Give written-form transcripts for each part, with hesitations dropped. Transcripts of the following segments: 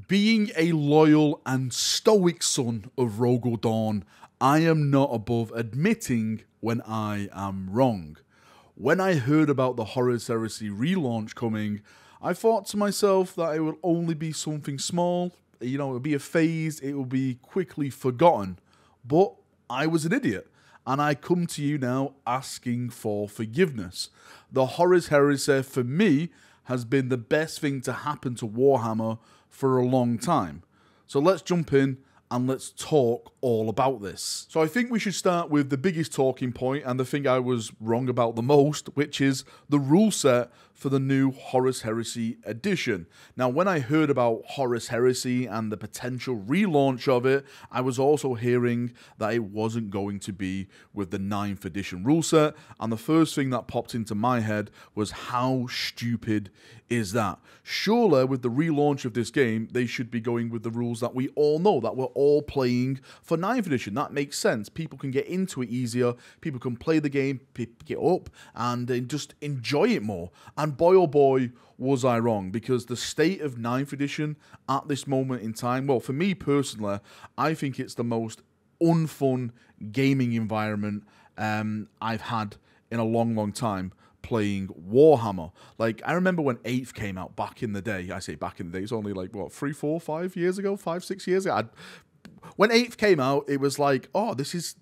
Being a loyal and stoic son of Rogel Dawn, I am not above admitting when I am wrong. When I heard about the Horus Heresy relaunch coming, I thought to myself that it would only be something small, it would be a phase, it would be quickly forgotten. But I was an idiot, and I come to you now asking for forgiveness. The Horus Heresy, for me, has been the best thing to happen to Warhammer for a long time. So let's jump in and let's talk all about this. So I think we should start with the biggest talking point and the thing I was wrong about the most, which is the rule set for the new Horus Heresy edition. Now, when I heard about Horus Heresy and the potential relaunch of it, I was also hearing that it wasn't going to be with the 9th edition rule set, and the first thing that popped into my head was how stupid is that? Surely, with the relaunch of this game, they should be going with the rules that we all know, that we're all playing for 9th edition. That makes sense. People can get into it easier, people can play the game, pick it up, and just enjoy it more. And boy, oh boy, was I wrong, because the state of 9th edition at this moment in time, well, for me personally, I think it's the most unfun gaming environment I've had in a long, long time playing Warhammer. Like, I remember when 8th came out back in the day. I say back in the day, it's only like, what, 3, 4, 5 years ago? 5, 6 years ago? When 8th came out, it was like, oh, this is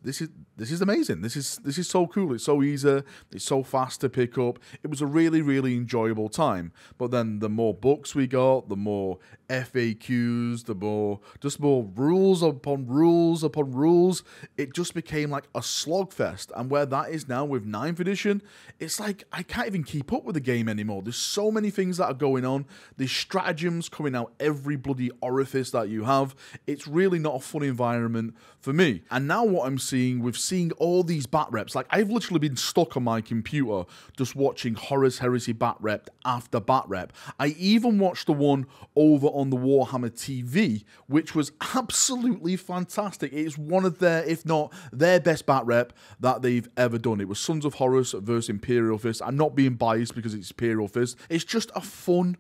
amazing. This is so cool. It's so easy. It's so fast to pick up. It was a really, really enjoyable time. But then the more books we got, the more FAQs, the more rules upon rules upon rules. It just became like a slogfest. And where that is now with 9th edition, it's like I can't even keep up with the game anymore. There's so many things that are going on. There's stratagems coming out every bloody orifice that you have. It's really not a fun environment for me. And now what I'm seeing with seeing all these bat reps, like I've literally been stuck on my computer just watching Horus Heresy bat rep after bat rep. I even watched the one over on the Warhammer TV, which was absolutely fantastic. It is one of their, if not their best bat rep that they've ever done. It was Sons of Horus versus Imperial Fist. I'm not being biased because it's Imperial Fist. It's just a fun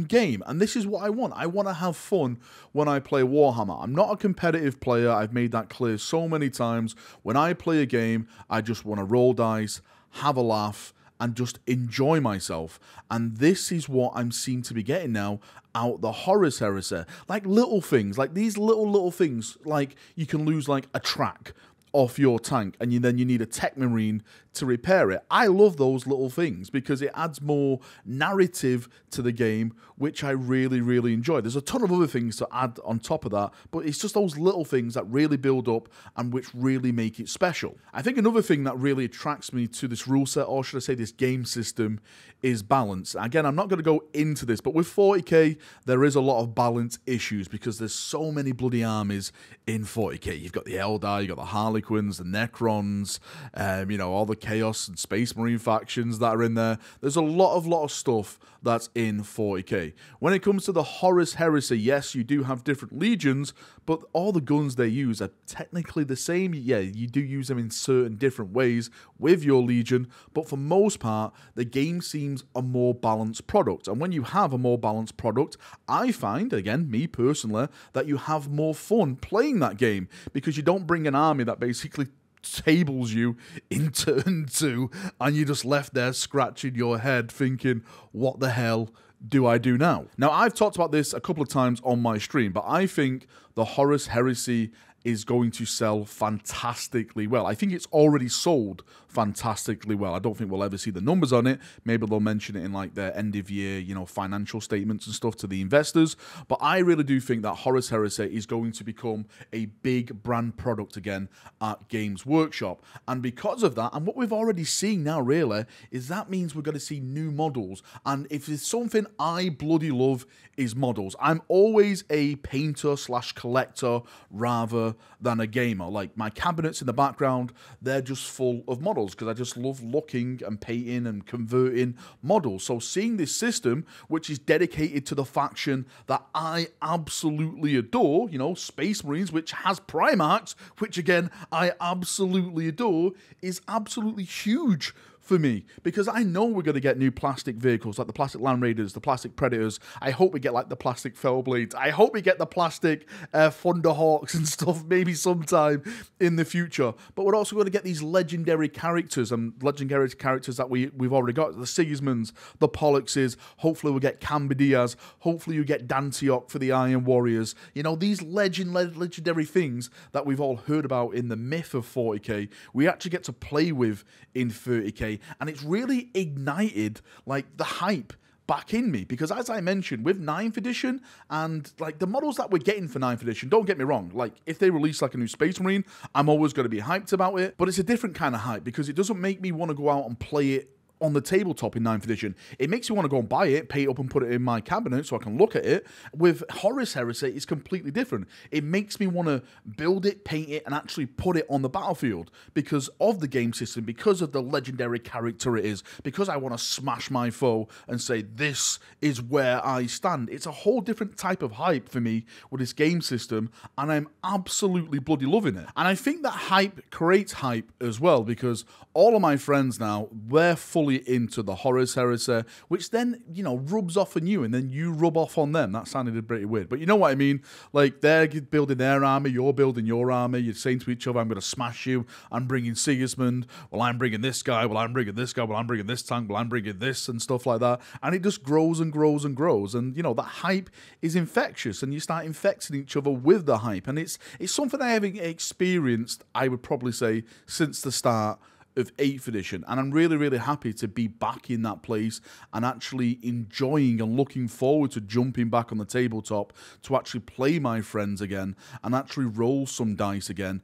game, and this is what I want. I want to have fun when I play Warhammer. I'm not a competitive player. I've made that clear so many times. When I play a game, I just want to roll dice, have a laugh, and just enjoy myself. And this is what I'm seem to be getting now out the Horus Heresy. Like little things, like these little things, like you can lose like a track off your tank, and then you need a tech marine to repair it. I love those little things because it adds more narrative to the game, which I really, really enjoy. There's a ton of other things to add on top of that, but it's just those little things that really build up and which really make it special. I think another thing that really attracts me to this rule set, or should I say this game system, is balance. Again, I'm not going to go into this, but with 40k, there is a lot of balance issues because there's so many bloody armies in 40k. You've got the Eldar, you've got the Harlequins, the Necrons, all the Chaos and Space Marine factions that are in there. There's a lot of stuff that's in 40k. When it comes to the Horus Heresy, yes, you do have different legions, but all the guns they use are technically the same. Yeah, you do use them in certain different ways with your legion, but for most part, the game seems a more balanced product. And when you have a more balanced product, I find, again, me personally, that you have more fun playing that game because you don't bring an army that basically tables you in turn 2 and you're just left there scratching your head thinking, what the hell do I do now? Now, I've talked about this a couple of times on my stream, but I think the Horus Heresy is going to sell fantastically well. I think it's already sold fantastically well. I don't think we'll ever see the numbers on it. Maybe they'll mention it in like their end of year, financial statements and stuff to the investors. But I really do think that Horus Heresy is going to become a big brand product again at Games Workshop. And because of that, and what we've already seen now really, is that means we're going to see new models. And if there's something I bloody love is models. I'm always a painter / collector rather than a gamer. Like my cabinets in the background, they're just full of models because I just love looking and painting and converting models. So seeing this system, which is dedicated to the faction that I absolutely adore, Space Marines, which has Primarchs, which again, I absolutely adore, is absolutely huge for me, because I know we're going to get new plastic vehicles, like the plastic Land Raiders, the plastic Predators. I hope we get like the plastic Fellblades. I hope we get the plastic Thunderhawks and stuff maybe sometime in the future. But we're also going to get these legendary characters, and legendary characters that we've already got. The Sigismunds, the Polluxes. Hopefully we'll get Camber Diaz. Hopefully you get Dantiok for the Iron Warriors. You know, these legendary things that we've all heard about in the myth of 40k, we actually get to play with in 30k, and it's really ignited like the hype back in me, because as I mentioned, with 9th edition and like the models that we're getting for 9th edition, don't get me wrong, like if they release like a new Space Marine, I'm always going to be hyped about it, but it's a different kind of hype because it doesn't make me want to go out and play it on the tabletop in 9th edition. It makes me want to go and buy it, pay it up and put it in my cabinet so I can look at it. With Horus Heresy, it's completely different. It makes me want to build it, paint it, and actually put it on the battlefield because of the game system, because of the legendary character it is, because I want to smash my foe and say, this is where I stand. It's a whole different type of hype for me with this game system, and I'm absolutely bloody loving it. And I think that hype creates hype as well, because all of my friends now, they're fully into the Horus Heresy, which then, you know, rubs off on you and then you rub off on them. That sounded pretty weird, but you know what I mean? Like, they're building their army, you're building your army, you're saying to each other, I'm going to smash you, I'm bringing Sigismund, well, I'm bringing this guy, well, I'm bringing this guy, well, I'm bringing this tank, well, I'm bringing this, and stuff like that. And it just grows and grows and grows, and, you know, that hype is infectious, and you start infecting each other with the hype, and it's something I haven't experienced, I would probably say, since the start of 8th edition, and I'm really, really happy to be back in that place and actually enjoying and looking forward to jumping back on the tabletop to actually play my friends again and actually roll some dice again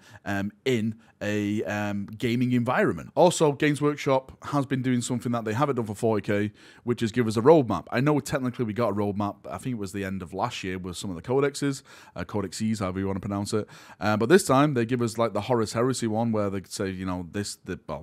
in a gaming environment. Also, Games Workshop has been doing something that they haven't done for 40k, which is give us a roadmap. I know technically we got a roadmap, I think it was the end of last year with some of the codexes, codexes, however you want to pronounce it, but this time they give us like the Horus Heresy one where they say, you know, the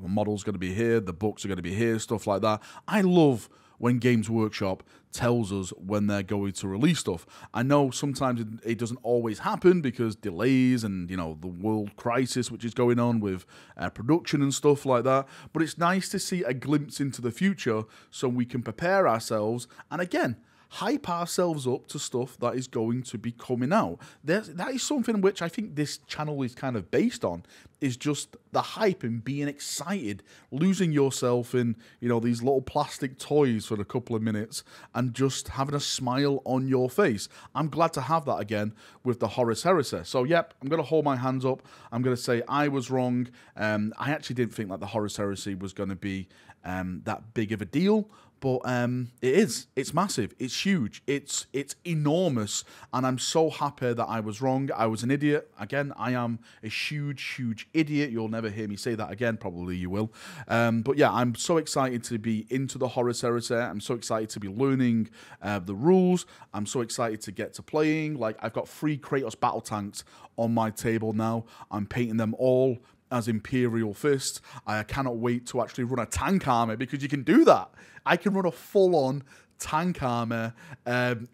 model's going to be here, the books are going to be here, stuff like that. I love when Games Workshop tells us when they're going to release stuff. I know sometimes it doesn't always happen because delays and, you know, the world crisis which is going on with production and stuff like that, but it's nice to see a glimpse into the future so we can prepare ourselves and, again, hype ourselves up to stuff that is going to be coming out. That is something which I think this channel is kind of based on, is just the hype and being excited, losing yourself in, you know, these little plastic toys for a couple of minutes and just having a smile on your face. I'm glad to have that again with the Horus Heresy. So, yep, I'm going to hold my hands up. I'm going to say I was wrong. I actually didn't think that the Horus Heresy was going to be that big of a deal, but it is. It's massive. It's huge. It's enormous, and I'm so happy that I was wrong. I was an idiot. Again, I am a huge idiot. You'll never hear me say that again. Probably you will. But yeah, I'm so excited to be into the Horus Heresy. I'm so excited to be learning the rules. I'm so excited to get to playing. Like, I've got 3 Kratos battle tanks on my table now. I'm painting them all as Imperial Fists. I cannot wait to actually run a tank army, because you can do that. I can run a full-on tank army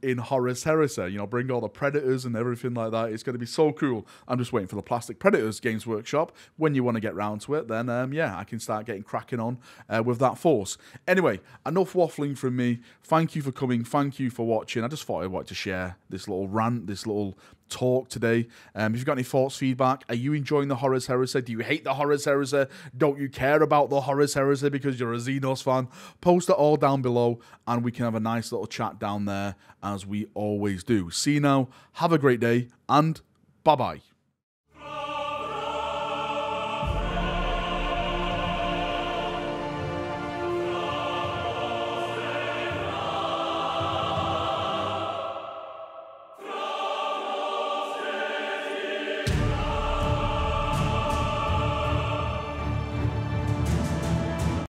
in Horus Heresy. You know, bring all the Predators and everything like that. It's going to be so cool. I'm just waiting for the plastic Predators Games Workshop. When you want to get round to it, then yeah, I can start getting cracking on with that force. Anyway, enough waffling from me. Thank you for coming. Thank you for watching. I just thought I'd like to share this little rant, this little talk today. If you've got any thoughts, feedback, are you enjoying the Horus Heresy? Do you hate the Horus Heresy? Don't you care about the Horus Heresy because you're a Xenos fan? Post it all down below and we can have a nice little chat down there as we always do. See you now, have a great day, and bye-bye.